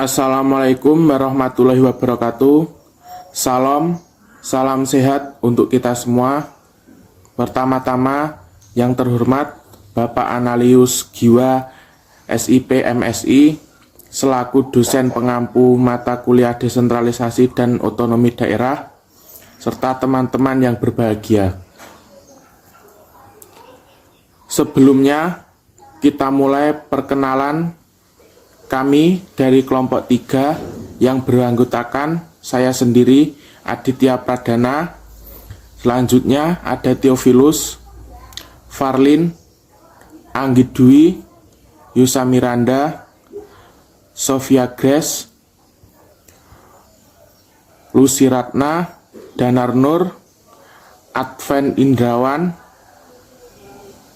Assalamualaikum warahmatullahi wabarakatuh. Salam sehat untuk kita semua. Pertama-tama, yang terhormat Bapak Analius Giwa, SIP MSI, selaku dosen pengampu mata kuliah desentralisasi dan otonomi daerah, serta teman-teman yang berbahagia. Sebelumnya, kita mulai perkenalan. Kami dari kelompok 3 yang beranggotakan saya sendiri, Aditya Pradana. Selanjutnya ada Theophilus, Farlin, Anggi Dwi, Yusa Miranda, Sofia Grace, Lucy Ratna, Danar Nur, Adven Indrawan,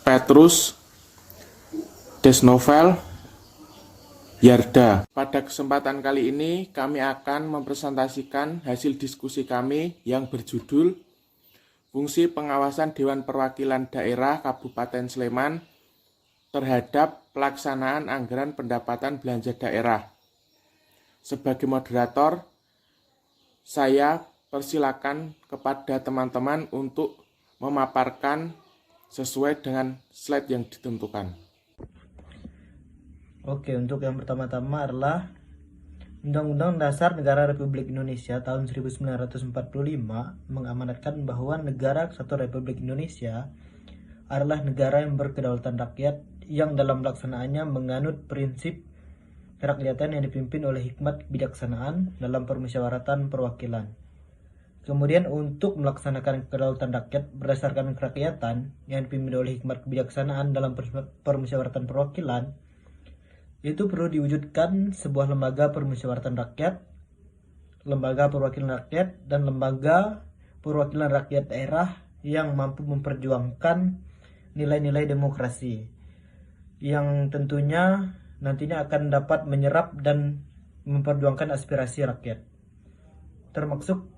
Petrus, Desnovel, Yarda. Pada kesempatan kali ini kami akan mempresentasikan hasil diskusi kami yang berjudul Fungsi Pengawasan Dewan Perwakilan Daerah Kabupaten Sleman terhadap pelaksanaan anggaran pendapatan belanja daerah. Sebagai moderator, saya persilakan kepada teman-teman untuk memaparkan sesuai dengan slide yang ditentukan. Oke, untuk yang pertama-tama adalah Undang-Undang Dasar Negara Republik Indonesia tahun 1945 mengamanatkan bahwa Negara Kesatuan Republik Indonesia adalah negara yang berkedaulatan rakyat yang dalam pelaksanaannya menganut prinsip kerakyatan yang dipimpin oleh hikmat kebijaksanaan dalam permusyawaratan perwakilan. Kemudian untuk melaksanakan kedaulatan rakyat berdasarkan kerakyatan yang dipimpin oleh hikmat kebijaksanaan dalam permusyawaratan perwakilan, itu perlu diwujudkan sebuah lembaga permusyawaratan rakyat, lembaga perwakilan rakyat, dan lembaga perwakilan rakyat daerah yang mampu memperjuangkan nilai-nilai demokrasi yang tentunya nantinya akan dapat menyerap dan memperjuangkan aspirasi rakyat, termasuk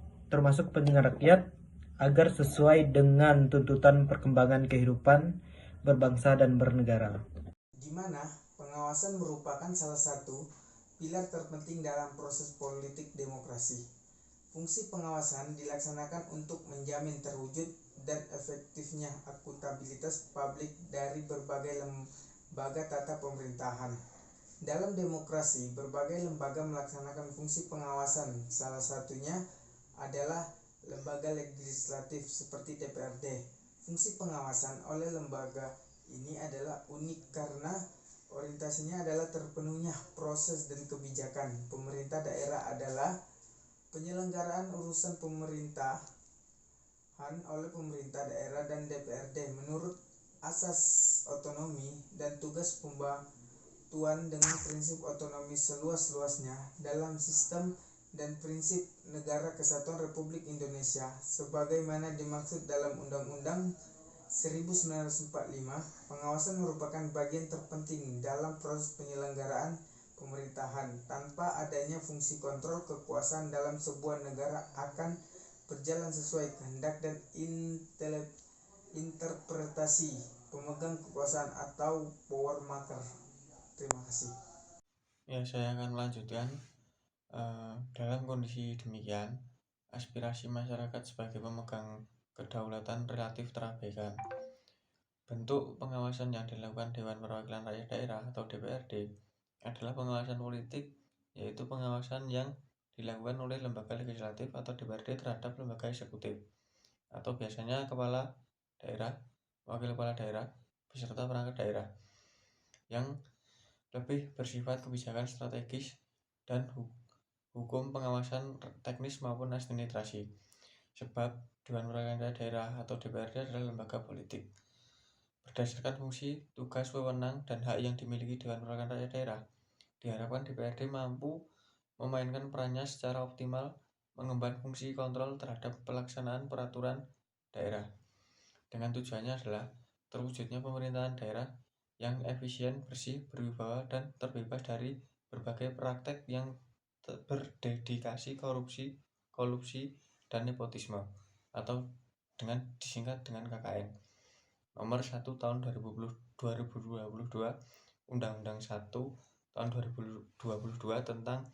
kepentingan rakyat agar sesuai dengan tuntutan perkembangan kehidupan berbangsa dan bernegara. Di mana pengawasan merupakan salah satu pilar terpenting dalam proses politik demokrasi. Fungsi pengawasan dilaksanakan untuk menjamin terwujud dan efektifnya akuntabilitas publik dari berbagai lembaga tata pemerintahan. Dalam demokrasi, berbagai lembaga melaksanakan fungsi pengawasan. Salah satunya adalah lembaga legislatif seperti DPRD. Fungsi pengawasan oleh lembaga ini adalah unik karena orientasinya adalah terpenuhnya proses dan kebijakan. Pemerintah daerah adalah penyelenggaraan urusan pemerintahan oleh pemerintah daerah dan DPRD menurut asas otonomi dan tugas pembantuan dengan prinsip otonomi seluas-luasnya dalam sistem dan prinsip Negara Kesatuan Republik Indonesia sebagaimana dimaksud dalam Undang-Undang 1945. Pengawasan merupakan bagian terpenting dalam proses penyelenggaraan pemerintahan. Tanpa adanya fungsi kontrol, kekuasaan dalam sebuah negara akan berjalan sesuai kehendak dan interpretasi pemegang kekuasaan atau power maker. Terima kasih. Ya, saya akan melanjutkan. Dalam kondisi demikian, aspirasi masyarakat sebagai pemegang kedaulatan relatif terabaikan. Bentuk pengawasan yang dilakukan Dewan Perwakilan Rakyat Daerah atau DPRD adalah pengawasan politik, yaitu pengawasan yang dilakukan oleh lembaga legislatif atau DPRD terhadap lembaga eksekutif, atau biasanya kepala daerah, wakil kepala daerah, beserta perangkat daerah, yang lebih bersifat kebijakan strategis dan hukum pengawasan teknis maupun administrasi. Sebab Dewan Perwakilan Daerah atau DPRD adalah lembaga politik. Berdasarkan fungsi, tugas, wewenang, dan hak yang dimiliki Dewan Perwakilan Rakyat Daerah, diharapkan DPRD mampu memainkan perannya secara optimal, mengemban fungsi kontrol terhadap pelaksanaan peraturan daerah. Dengan tujuannya adalah terwujudnya pemerintahan daerah yang efisien, bersih, berwibawa, dan terbebas dari berbagai praktek yang berdedikasi kolusi, dan nepotisme, atau disingkat dengan KKN. Nomor 1 tahun 2022, Undang-Undang 1 tahun 2022 tentang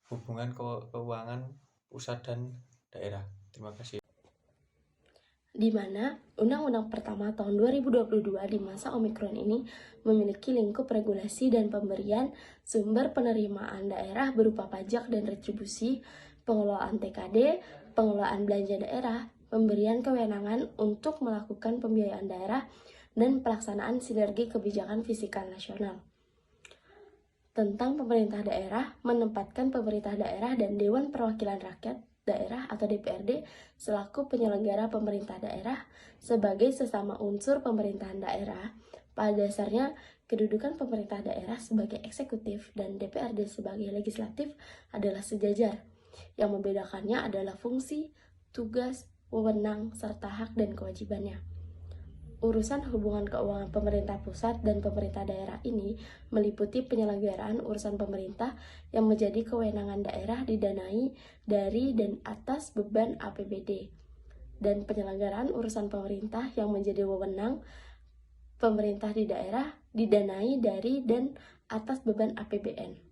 hubungan keuangan pusat dan daerah. Terima kasih. Di mana Undang-Undang pertama tahun 2022 di masa Omikron ini memiliki lingkup regulasi dan pemberian sumber penerimaan daerah berupa pajak dan retribusi, pengelolaan TKD, pengelolaan belanja daerah, pemberian kewenangan untuk melakukan pembiayaan daerah, dan pelaksanaan sinergi kebijakan fiskal nasional. Tentang pemerintah daerah, menempatkan pemerintah daerah dan Dewan Perwakilan Rakyat Daerah atau DPRD selaku penyelenggara pemerintah daerah sebagai sesama unsur pemerintahan daerah. Pada dasarnya, kedudukan pemerintah daerah sebagai eksekutif dan DPRD sebagai legislatif adalah sejajar. Yang membedakannya adalah fungsi, tugas, wewenang, serta hak dan kewajibannya. Urusan hubungan keuangan pemerintah pusat dan pemerintah daerah ini meliputi penyelenggaraan urusan pemerintah yang menjadi kewenangan daerah didanai dari dan atas beban APBD, dan penyelenggaraan urusan pemerintah yang menjadi wewenang pemerintah di daerah didanai dari dan atas beban APBN.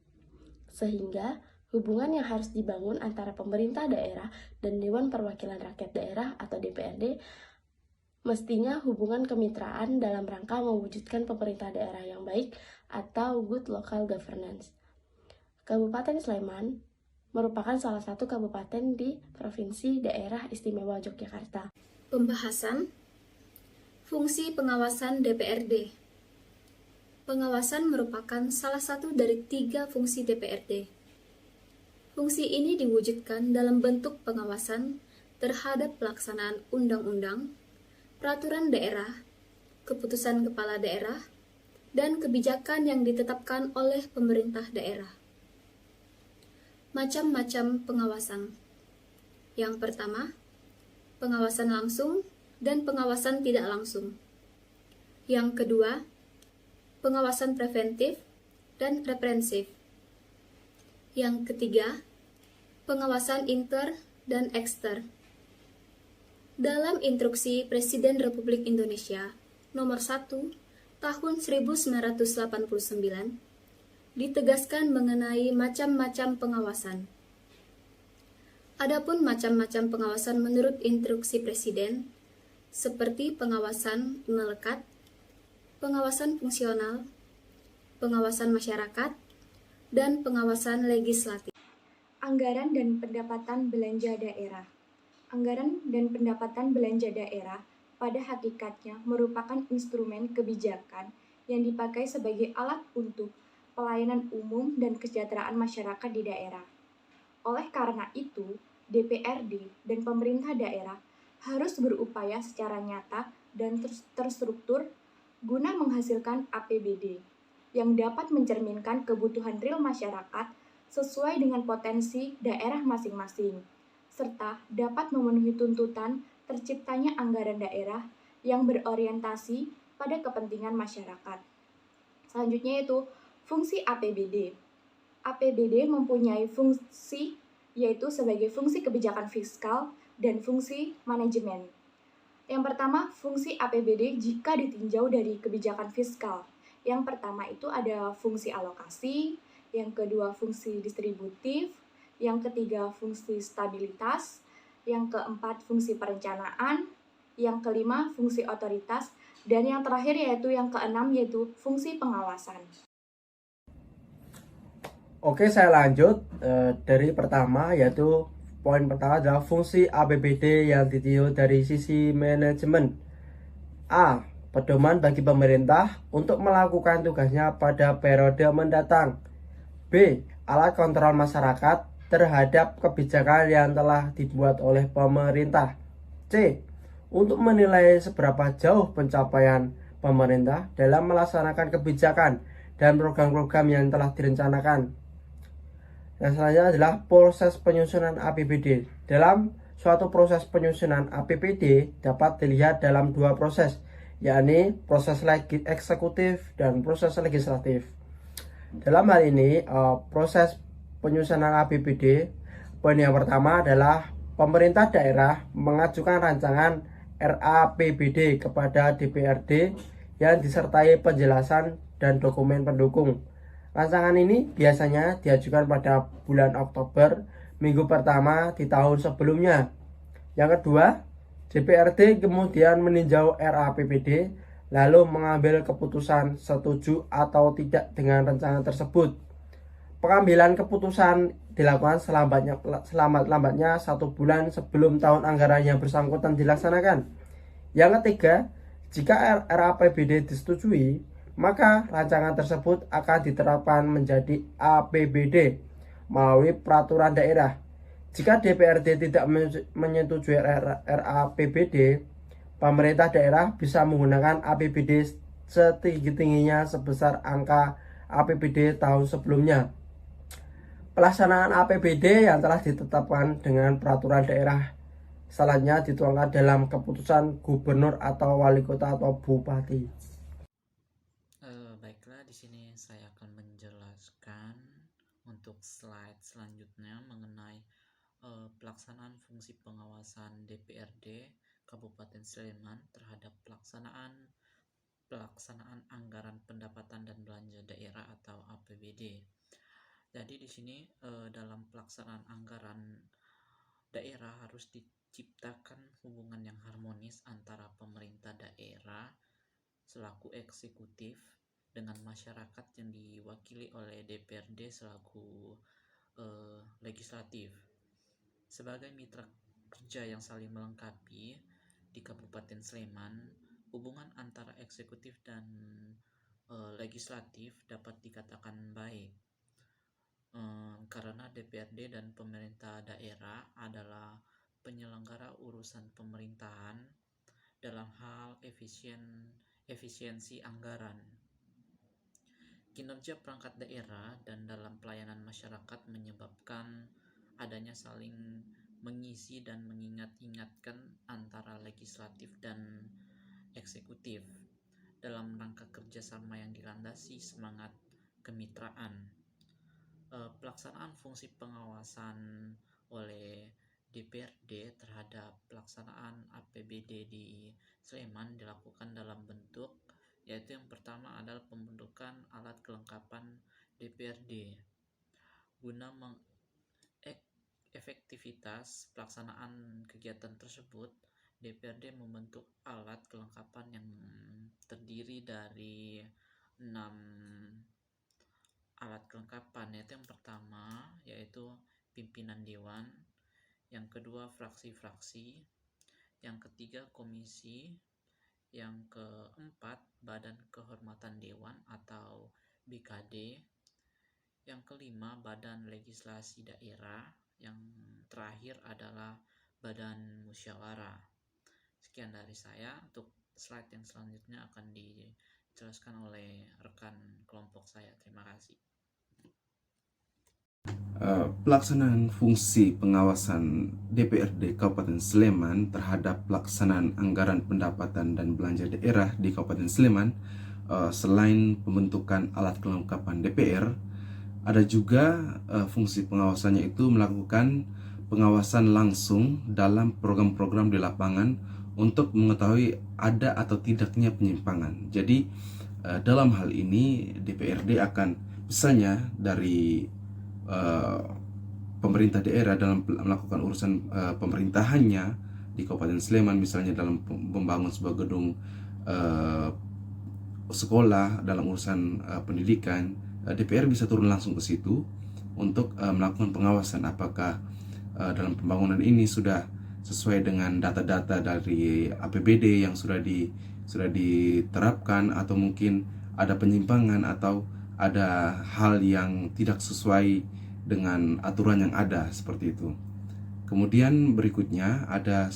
Sehingga hubungan yang harus dibangun antara pemerintah daerah dan Dewan Perwakilan Rakyat Daerah atau DPRD mestinya hubungan kemitraan dalam rangka mewujudkan pemerintah daerah yang baik atau good local governance. Kabupaten Sleman merupakan salah satu kabupaten di Provinsi Daerah Istimewa Yogyakarta. Pembahasan fungsi pengawasan DPRD. Pengawasan merupakan salah satu dari 3 fungsi DPRD. Fungsi ini diwujudkan dalam bentuk pengawasan terhadap pelaksanaan undang-undang, peraturan daerah, keputusan kepala daerah, dan kebijakan yang ditetapkan oleh pemerintah daerah. Macam-macam pengawasan. Yang pertama, pengawasan langsung dan pengawasan tidak langsung. Yang kedua, pengawasan preventif dan represif. Yang ketiga, pengawasan inter dan ekster. Dalam Instruksi Presiden Republik Indonesia Nomor 1 Tahun 1989, ditegaskan mengenai macam-macam pengawasan. Adapun macam-macam pengawasan menurut Instruksi Presiden, seperti pengawasan melekat, pengawasan fungsional, pengawasan masyarakat, dan pengawasan legislatif. Anggaran dan pendapatan belanja daerah. Anggaran dan pendapatan belanja daerah pada hakikatnya merupakan instrumen kebijakan yang dipakai sebagai alat untuk pelayanan umum dan kesejahteraan masyarakat di daerah. Oleh karena itu, DPRD dan pemerintah daerah harus berupaya secara nyata dan terstruktur guna menghasilkan APBD yang dapat mencerminkan kebutuhan real masyarakat sesuai dengan potensi daerah masing-masing, serta dapat memenuhi tuntutan terciptanya anggaran daerah yang berorientasi pada kepentingan masyarakat. Selanjutnya yaitu fungsi APBD. APBD mempunyai fungsi yaitu sebagai fungsi kebijakan fiskal dan fungsi manajemen. Yang pertama, fungsi APBD jika ditinjau dari kebijakan fiskal. Yang pertama itu ada fungsi alokasi, yang kedua fungsi distributif, yang ketiga fungsi stabilitas, yang keempat fungsi perencanaan, yang kelima fungsi otoritas, dan yang terakhir yaitu yang keenam yaitu fungsi pengawasan. Oke, saya lanjut dari pertama, yaitu poin pertama adalah fungsi APBD yang ditinjau dari sisi manajemen. A. Pedoman bagi pemerintah untuk melakukan tugasnya pada periode mendatang. B. Alat kontrol masyarakat terhadap kebijakan yang telah dibuat oleh pemerintah. C. Untuk menilai seberapa jauh pencapaian pemerintah dalam melaksanakan kebijakan dan program-program yang telah direncanakan. Yang selanjutnya adalah proses penyusunan APBD. Dalam suatu proses penyusunan APBD dapat dilihat dalam 2 proses, yakni proses eksekutif dan proses legislatif. Dalam hal ini, proses penyusunan APBD, poin yang pertama adalah pemerintah daerah mengajukan rancangan RAPBD kepada DPRD yang disertai penjelasan dan dokumen pendukung. Rancangan ini biasanya diajukan pada bulan Oktober, minggu pertama di tahun sebelumnya. Yang kedua, DPRD kemudian meninjau RAPBD lalu mengambil keputusan setuju atau tidak dengan rancangan tersebut. Pengambilan keputusan dilakukan selambat-lambatnya 1 bulan sebelum tahun anggaran yang bersangkutan dilaksanakan. Yang ketiga, jika RAPBD disetujui, maka rancangan tersebut akan diterapkan menjadi APBD melalui peraturan daerah. Jika DPRD tidak menyetujui RAPBD, pemerintah daerah bisa menggunakan APBD setinggi-tingginya sebesar angka APBD tahun sebelumnya. Pelaksanaan APBD yang telah ditetapkan dengan peraturan daerah selanjutnya dituangkan dalam keputusan gubernur atau wali kota atau bupati. Baiklah, di sini saya akan menjelaskan untuk slide selanjutnya mengenai pelaksanaan fungsi pengawasan DPRD Kabupaten Sleman terhadap pelaksanaan anggaran pendapatan dan belanja daerah atau APBD. Jadi di sini dalam pelaksanaan anggaran daerah harus diciptakan hubungan yang harmonis antara pemerintah daerah selaku eksekutif dengan masyarakat yang diwakili oleh DPRD selaku legislatif. Sebagai mitra kerja yang saling melengkapi di Kabupaten Sleman, hubungan antara eksekutif dan legislatif dapat dikatakan baik. Karena DPRD dan pemerintah daerah adalah penyelenggara urusan pemerintahan dalam hal efisiensi anggaran. Kinerja perangkat daerah dan dalam pelayanan masyarakat menyebabkan adanya saling mengisi dan mengingat-ingatkan antara legislatif dan eksekutif dalam rangka kerjasama yang dilandasi semangat kemitraan. Pelaksanaan fungsi pengawasan oleh DPRD terhadap pelaksanaan APBD di Sleman dilakukan dalam bentuk, yaitu yang pertama adalah pembentukan alat kelengkapan DPRD. Guna mengefektivitas pelaksanaan kegiatan tersebut, DPRD membentuk alat kelengkapan yang terdiri dari 6 alat kelengkapan, yaitu yang pertama yaitu pimpinan dewan, yang kedua fraksi-fraksi, yang ketiga komisi, yang keempat badan kehormatan dewan atau BKD, yang kelima badan legislasi daerah, yang terakhir adalah badan musyawarah. Sekian dari saya. Untuk slide yang selanjutnya akan dijelaskan oleh rekan kelompok saya. Terima kasih. Pelaksanaan fungsi pengawasan DPRD Kabupaten Sleman terhadap pelaksanaan anggaran pendapatan dan belanja daerah di Kabupaten Sleman, selain pembentukan alat kelengkapan DPR, ada juga fungsi pengawasannya itu melakukan pengawasan langsung dalam program-program di lapangan untuk mengetahui ada atau tidaknya penyimpangan. Jadi dalam hal ini DPRD akan, misalnya dari pemerintah daerah dalam melakukan urusan pemerintahannya di Kabupaten Sleman, misalnya dalam membangun sebuah gedung sekolah, dalam urusan pendidikan, DPR bisa turun langsung ke situ untuk melakukan pengawasan apakah dalam pembangunan ini sudah sesuai dengan data-data dari APBD yang sudah diterapkan, atau mungkin ada penyimpangan atau ada hal yang tidak sesuai dengan aturan yang ada, seperti itu. Kemudian berikutnya ada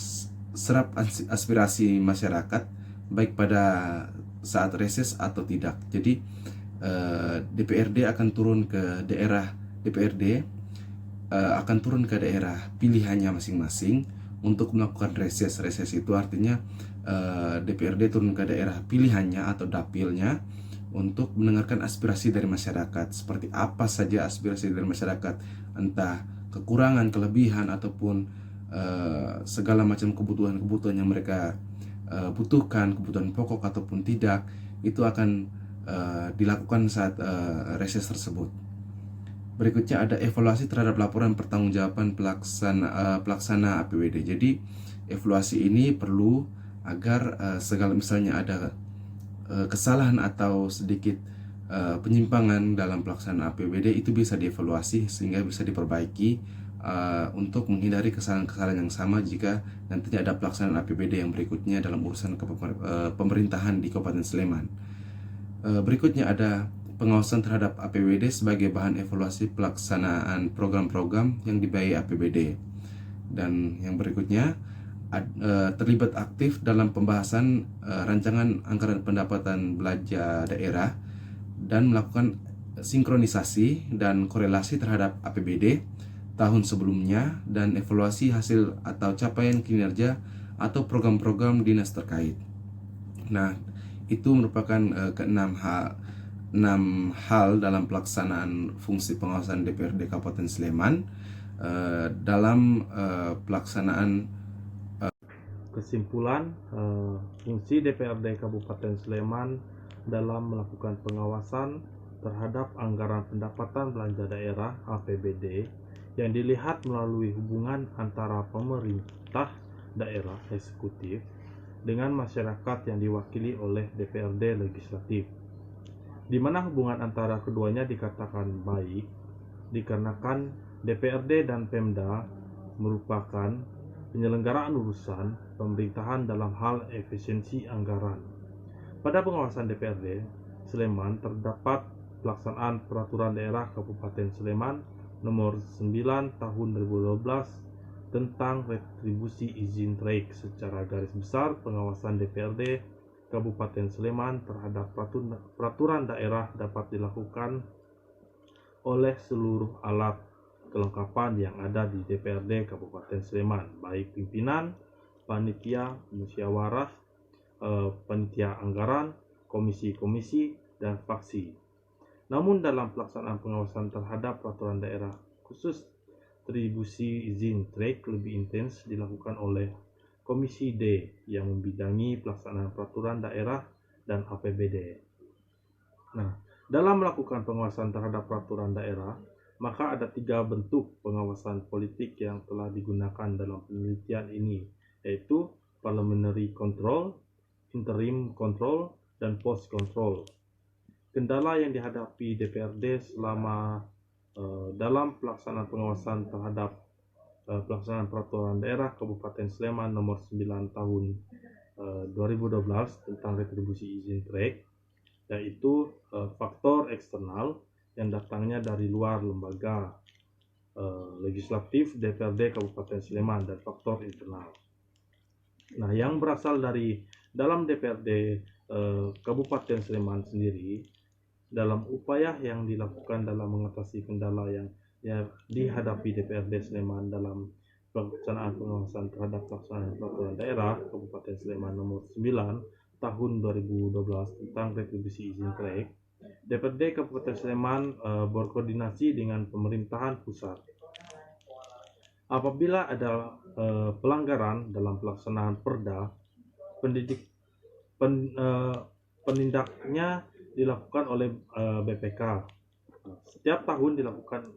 serap aspirasi masyarakat baik pada saat reses atau tidak. Jadi DPRD akan turun ke daerah, akan turun ke daerah pilihannya masing-masing untuk melakukan reses. Reses itu artinya DPRD turun ke daerah pilihannya atau dapilnya untuk mendengarkan aspirasi dari masyarakat. Seperti apa saja aspirasi dari masyarakat, entah kekurangan, kelebihan, ataupun segala macam kebutuhan yang mereka butuhkan, kebutuhan pokok ataupun tidak, itu akan dilakukan saat reses tersebut. Berikutnya ada evaluasi terhadap laporan pertanggungjawaban pelaksana APBD. Jadi evaluasi ini perlu agar segala misalnya ada kesalahan atau sedikit penyimpangan dalam pelaksanaan APBD itu bisa dievaluasi sehingga bisa diperbaiki untuk menghindari kesalahan-kesalahan yang sama jika nantinya ada pelaksanaan APBD yang berikutnya dalam urusan pemerintahan di Kabupaten Sleman. Berikutnya ada pengawasan terhadap APBD sebagai bahan evaluasi pelaksanaan program-program yang dibiayai APBD. Dan yang berikutnya terlibat aktif dalam pembahasan rancangan anggaran pendapatan belanja daerah dan melakukan sinkronisasi dan korelasi terhadap APBD tahun sebelumnya dan evaluasi hasil atau capaian kinerja atau program-program dinas terkait. Nah, itu merupakan keenam hal dalam pelaksanaan fungsi pengawasan DPRD Kabupaten Sleman dalam pelaksanaan. Kesimpulan, fungsi DPRD Kabupaten Sleman dalam melakukan pengawasan terhadap anggaran pendapatan belanja daerah APBD yang dilihat melalui hubungan antara pemerintah daerah eksekutif dengan masyarakat yang diwakili oleh DPRD legislatif, di mana hubungan antara keduanya dikatakan baik dikarenakan DPRD dan Pemda merupakan penyelenggaraan urusan pemerintahan dalam hal efisiensi anggaran. Pada pengawasan DPRD Sleman terdapat pelaksanaan Peraturan Daerah Kabupaten Sleman Nomor 9 Tahun 2012 tentang retribusi izin trayek. Secara garis besar, pengawasan DPRD Kabupaten Sleman terhadap peraturan daerah dapat dilakukan oleh seluruh alat kelengkapan yang ada di DPRD Kabupaten Sleman, baik pimpinan, panitia, musyawarah, panitia anggaran, komisi-komisi, dan fraksi. Namun dalam pelaksanaan pengawasan terhadap peraturan daerah khusus retribusi izin trayek lebih intens dilakukan oleh Komisi D yang membidangi pelaksanaan peraturan daerah dan APBD. Nah, dalam melakukan pengawasan terhadap peraturan daerah, maka ada 3 bentuk pengawasan politik yang telah digunakan dalam penelitian ini, yaitu parliamentary control, interim control, dan post control. Kendala yang dihadapi DPRD selama dalam pelaksanaan pengawasan terhadap pelaksanaan peraturan daerah Kabupaten Sleman Nomor 9 Tahun 2012 tentang retribusi izin trayek, yaitu faktor eksternal yang datangnya dari luar lembaga legislatif DPRD Kabupaten Sleman dan faktor internal. Nah, yang berasal dari dalam DPRD Kabupaten Sleman sendiri, dalam upaya yang dilakukan dalam mengatasi kendala yang dihadapi DPRD Sleman dalam pelaksanaan pengawasan terhadap pelaksanaan peraturan daerah Kabupaten Sleman Nomor 9 Tahun 2012 tentang retribusi izin trayek, DPRD Kabupaten Sleman berkoordinasi dengan pemerintahan pusat. Apabila ada pelanggaran dalam pelaksanaan perda, penindaknya dilakukan oleh BPK. Setiap tahun dilakukan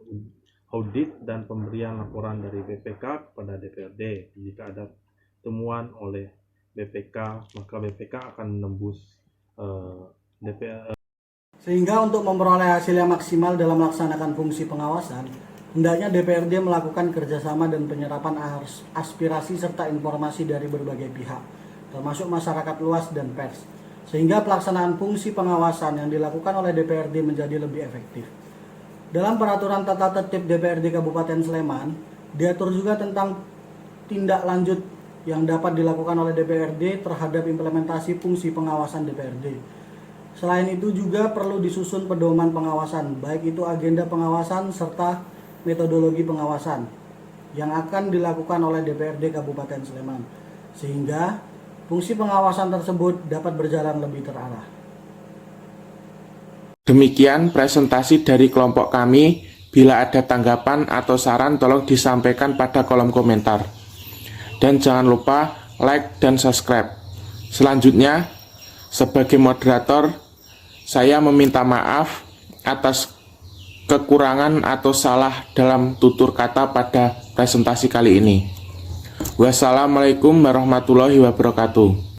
audit dan pemberian laporan dari BPK kepada DPRD. Jika ada temuan oleh BPK, maka BPK akan menembus DPR. Sehingga untuk memperoleh hasil yang maksimal dalam melaksanakan fungsi pengawasan, hendaknya DPRD melakukan kerjasama dan penyerapan aspirasi serta informasi dari berbagai pihak, termasuk masyarakat luas dan pers, sehingga pelaksanaan fungsi pengawasan yang dilakukan oleh DPRD menjadi lebih efektif. Dalam peraturan tata tertib DPRD Kabupaten Sleman, diatur juga tentang tindak lanjut yang dapat dilakukan oleh DPRD terhadap implementasi fungsi pengawasan DPRD. Selain itu juga perlu disusun pedoman pengawasan, baik itu agenda pengawasan serta metodologi pengawasan yang akan dilakukan oleh DPRD Kabupaten Sleman, sehingga fungsi pengawasan tersebut dapat berjalan lebih terarah. Demikian presentasi dari kelompok kami. Bila ada tanggapan atau saran tolong disampaikan pada kolom komentar. Dan jangan lupa like dan subscribe. Selanjutnya, sebagai moderator, Saya meminta maaf atas kekurangan atau salah dalam tutur kata pada presentasi kali ini. Wassalamualaikum warahmatullahi wabarakatuh.